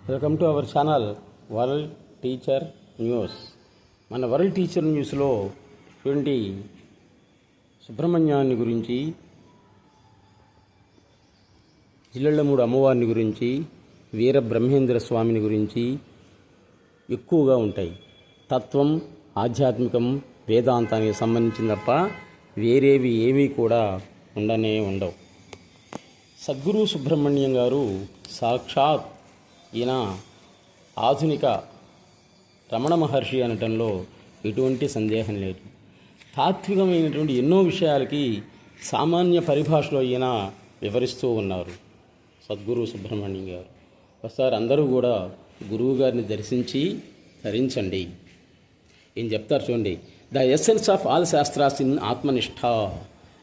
Welcome to our channel world teacher news. మన world teacher న్యూస్లో చూడండి, సుబ్రహ్మణ్యాన్ని గురించి, జిల్లెళ్ళమూడు అమ్మవారిని గురించి, వీర బ్రహ్మేంద్ర స్వామిని గురించి ఎక్కువగా ఉంటాయి. తత్వం, ఆధ్యాత్మికం, వేదాంతానికి సంబంధించిన తప్ప వేరేవి ఏమీ కూడా ఉండవు. సద్గురు సుబ్రహ్మణ్యం గారు సాక్షాత్ ఈయన ఆధునిక రమణ మహర్షి అనటంలో ఎటువంటి సందేహం లేదు. తాత్వికమైనటువంటి ఎన్నో విషయాలకి సామాన్య పరిభాషలో ఈయన వివరిస్తూ ఉన్నారు సద్గురు సుబ్రహ్మణ్యం గారు. ఒకసారి అందరూ కూడా గురువు గారిని దర్శించి ధరించండి. ఏం చెప్తారు చూడండి. The essence of all shastras in ఆత్మనిష్ట.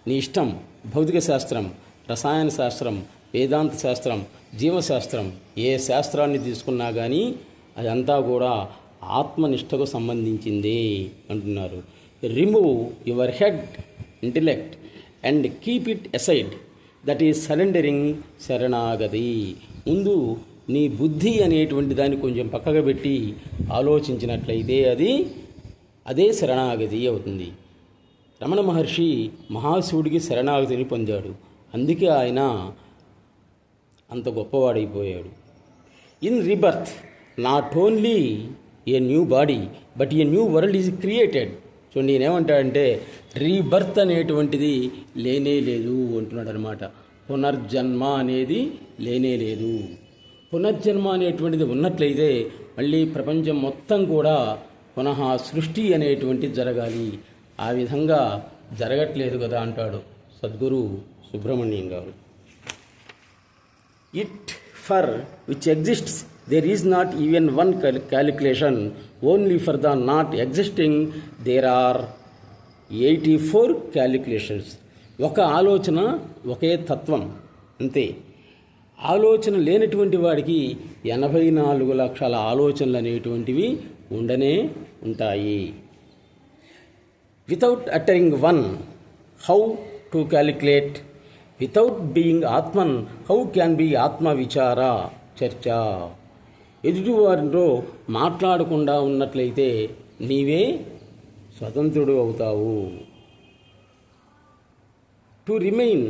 నీ ఇష్టం భౌతిక శాస్త్రం, రసాయన శాస్త్రం, వేదాంత శాస్త్రం, జీవశాస్త్రం, ఏ శాస్త్రాన్ని తీసుకున్నా కానీ అదంతా కూడా ఆత్మనిష్టకు సంబంధించింది అంటున్నారు. Remove your head intellect and keep it aside, that is surrendering శరణాగతి. ముందు నీ బుద్ధి అనేటువంటి దాన్ని కొంచెం పక్కగా పెట్టి ఆలోచించినట్లయితే అదే శరణాగతి అవుతుంది. రమణ మహర్షి మహాశివుడికి శరణాగతిని పొందాడు. అందుకే ఆయన అంత గొప్పవాడైపోయాడు. In rebirth not only a new body but a new world is created. చూడండి, నేనేమంటాడంటే రీబర్త్ అనేటువంటిది లేనే లేదు అంటున్నాడు అనమాట. పునర్జన్మ అనేది లేనే లేదు. పునర్జన్మ అనేటువంటిది ఉన్నట్లయితే మళ్ళీ ప్రపంచం మొత్తం కూడా పునః సృష్టి అనేటువంటిది జరగాలి. ఆ విధంగా జరగట్లేదు కదా అంటాడు సద్గురు సుబ్రహ్మణ్యం గారు. It for which exists there is not even one calculation, only for the not existing there are 84 calculations. ఒక ఆలోచన, ఒకే తత్వం, అంతే. ఆలోచన లేనటువంటి వాడికి 84 లక్షల ఆలోచనలు అనేటువంటివి ఉండనే ఉంటాయి. Without uttering one, how to calculate? Without being ఆత్మన్, హౌ క్యాన్ బీ ఆత్మ విచార చర్చ. ఎదుటివారిలో మాట్లాడకుండా ఉన్నట్లయితే నీవే స్వతంత్రుడు అవుతావు. To remain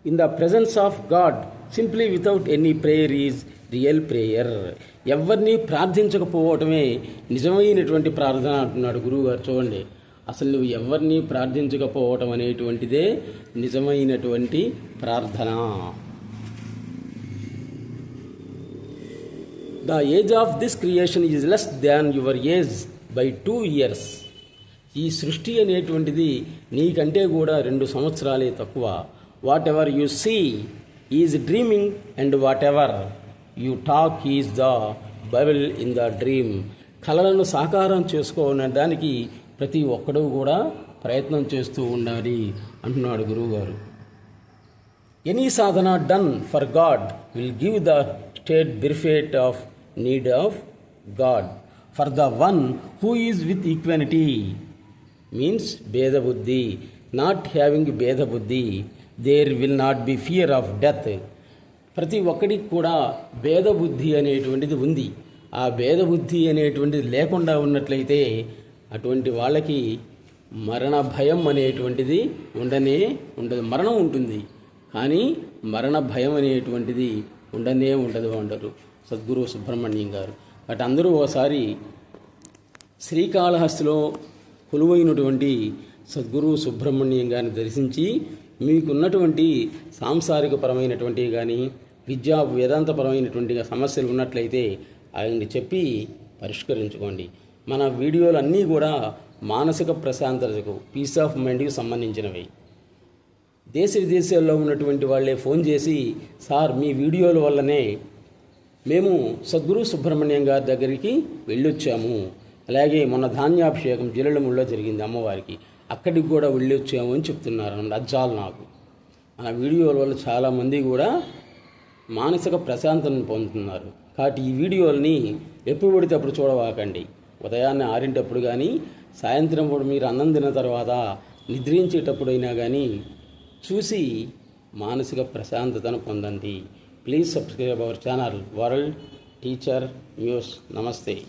in the presence of God simply without any prayer is real prayer. ఎవరిని ప్రార్థించకపోవటమే నిజమైనటువంటి ప్రార్థన అంటున్నాడు గురువుగారు. చూడండి, అసలు నువ్వు ఎవరిని ప్రార్థించకపోవటం అనేటువంటిదే నిజమైనటువంటి ప్రార్థన. The age of this creation is less than your age by 2 years. ఈ సృష్టి అనేటువంటిది నీకంటే కూడా 2 సంవత్సరాలే తక్కువ. Whatever you see is dreaming and whatever you talk is the Bible in the dream. కలలను సాకారం చేసుకోవడానికి ప్రతి ఒక్కడూ కూడా ప్రయత్నం చేస్తూ ఉండాలి అంటున్నాడు గురువుగారు. ఎనీ సాధన done for God will give the state benefit of need of God. For the one who is with equanimity means భేదబుద్ధి. నాట్ హ్యావింగ్ భేదబుద్ధి there will not be fear of death. ప్రతి ఒక్కడికి కూడా భేదబుద్ధి అనేటువంటిది ఉంది. ఆ భేదబుద్ధి అనేటువంటిది లేకుండా ఉన్నట్లయితే అటువంటి వాళ్ళకి మరణ భయం అనేటువంటిది ఉండదు. మరణం ఉంటుంది కానీ మరణ భయం అనేటువంటిది ఉండదు అంటారు సద్గురు సుబ్రహ్మణ్యం గారు. బట్ అందరూ ఒకసారి శ్రీకాళహస్తిలో కొలువైనటువంటి సద్గురు సుబ్రహ్మణ్యం గారిని దర్శించి మీకున్నటువంటి సాంసారికపరమైనటువంటివి కానీ వేదాంతపరమైనటువంటి సమస్యలు ఉన్నట్లయితే ఆయన్ని చెప్పి పరిష్కరించుకోండి. మన వీడియోలు అన్నీ కూడా మానసిక ప్రశాంతతకు, పీస్ ఆఫ్ మైండ్కి సంబంధించినవి. దేశ విదేశాల్లో ఉన్నటువంటి వాళ్ళే ఫోన్ చేసి, సార్ మీ వీడియోల వల్లనే మేము సద్గురు సుబ్రహ్మణ్యం గారి దగ్గరికి వెళ్ళొచ్చాము, అలాగే మొన్న ధాన్యాభిషేకం జిల్లెళ్ళమూడిలో జరిగింది అమ్మవారికి, అక్కడికి కూడా వెళ్ళొచ్చాము అని చెప్తున్నారు అన్నమాట. అజ్జాలు నాకు మన వీడియోల వల్ల చాలామంది కూడా మానసిక ప్రశాంతతను పొందుతున్నారు. కాబట్టి ఈ వీడియోల్ని ఎప్పుడు పడితే అప్పుడు చూడవాకండి. ఉదయాన్నే 6 కానీ, సాయంత్రం పూట మీరు అన్నం తిన్న తర్వాత నిద్రించేటప్పుడైనా కానీ చూసి మానసిక ప్రశాంతతను పొందండి. Please subscribe our channel world teacher muse. నమస్తే.